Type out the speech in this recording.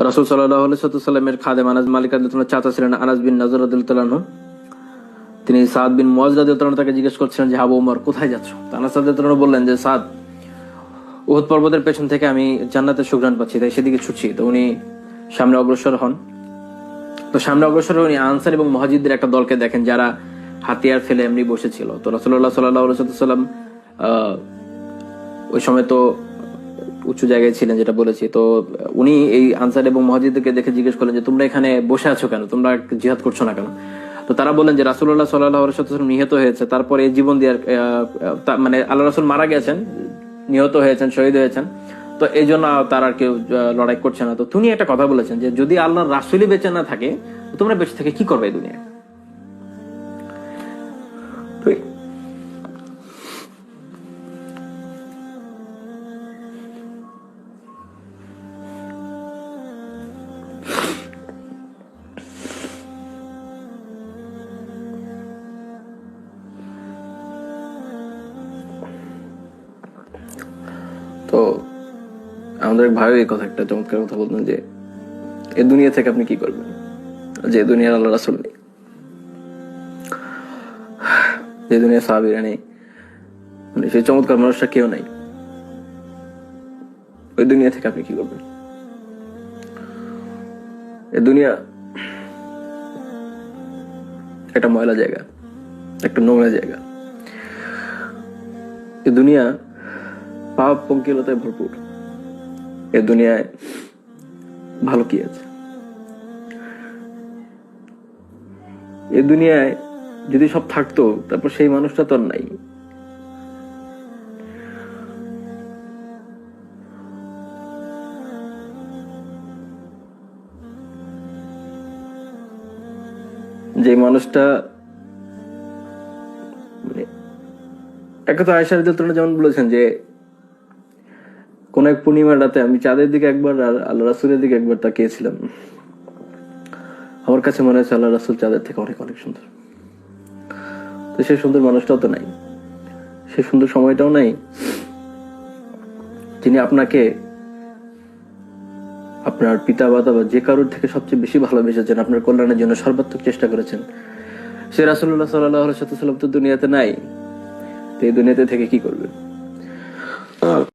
রাসূল সাল্লাল্লাহু আলাইহি ওয়াসাল্লামের খাদেম আনাস মালিক রাদিয়াল্লাহু আনহু চাচা ছিলেন আনাস বিন নাজর রাদিয়াল্লাহু আনহু। তিনি সাদ বিন মুআজ রাদিয়াল্লাহু আনহু তাকে জিজ্ঞেস করছিলেন যে আবু ওমর কোথায় যাচ্ছ? আনাস রাদিয়াল্লাহু আনহু বললেন যে সাদ, উহুদ পর্বতের পেছন থেকে আমি জান্নাতের সুঘ্রাণ পাচ্ছি, তাই সেদিকে ছুটছি। তো উনি সামনে অগ্রসর হন। তো সামনে অগ্রসর উনি আনসার এবং মুহাজিরদের একটা দলকে দেখেন যারা হাতিয়ার ফেলে এমনি বসেছিল। তো রাসূলুল্লাহ সাল্লাল্লাহু আলাইহি ওয়াসাল্লাম ওই সময় তো উঁচু জায়গায় ছিলেন, যেটা বলেছি। তো উনি এই আনসার এবং মুহাজিরদেরকে দেখে জিজ্ঞেস করলেন যে তোমরা এখানে বসে আছো কেন, তোমরা জিহাদ করছো না কেন? তো তারা বললেন যে রাসূলুল্লাহ সাল্লাল্লাহু আলাইহি ওয়াসাল্লাম নিহত হয়েছে, তারপরে জীবন দিয়ে মানে আল্লাহ রাসূল মারা গেছেন, নিহত হয়েছেন, শহীদ হয়েছেন, তো এই জন্য তার আর কেউ লড়াই করছে না। তো তিনি একটা কথা বলেছেন যে যদি আল্লাহর রাসূলই বেঁচে না থাকে তোমরা বেঁচে থেকে কি করবে এই দুনিয়ায়? তো আমাদের এক ভাই এই কথা একটা চমৎকার কথা বলতেন যে এই দুনিয়া থেকে আপনি কি করবেন, যে দুনিয়ার আল্লাহ রাসূল নেই, যে দুনিয়া সাহাবীরা নেই, মানে সেই চমৎকার মানুষটা কেউ নাই, ওই দুনিয়া থেকে আপনি কি করবেন? এই দুনিয়া একটা ময়লা জায়গা, একটা নোংরা জায়গা। এই দুনিয়া পাপ পঙ্কিলতায় ভরপুর। এই দুনিয়ায় ভালো কি আছে? এই দুনিয়ায় যদি সব থাকতো তারপর সেই মানুষটা তো আর নাই। যে মানুষটা একথা আয়েশা রাদিয়াল্লাহু আনহা যেমন বলেছেন যে কোন এক পূর্ণিমার রাতে আমি চাঁদের দিকে একবার আর আল্লাহ রাসূলের দিকে একবার তাকিয়েছিলাম। আমার কাছে মনে হচ্ছে আল্লাহ রাসূল চাঁদের থেকে অনেক অনেক সুন্দর। তো সেই সুন্দর মানুষটাও তো নাই, সেই সুন্দর সময়টাও নাই যিনি আপনাকে আপনার পিতা মাতা বা যে কারোর থেকে সবচেয়ে বেশি ভালোবেসেছেন, আপনার কল্যাণের জন্য সর্বাত্মক চেষ্টা করেছেন। সে রাসূলুল্লাহ সাল্লাল্লাহু আলাইহি ওয়াসাল্লাম তো দুনিয়াতে নাই। তো এই দুনিয়াতে থেকে কি করবেন?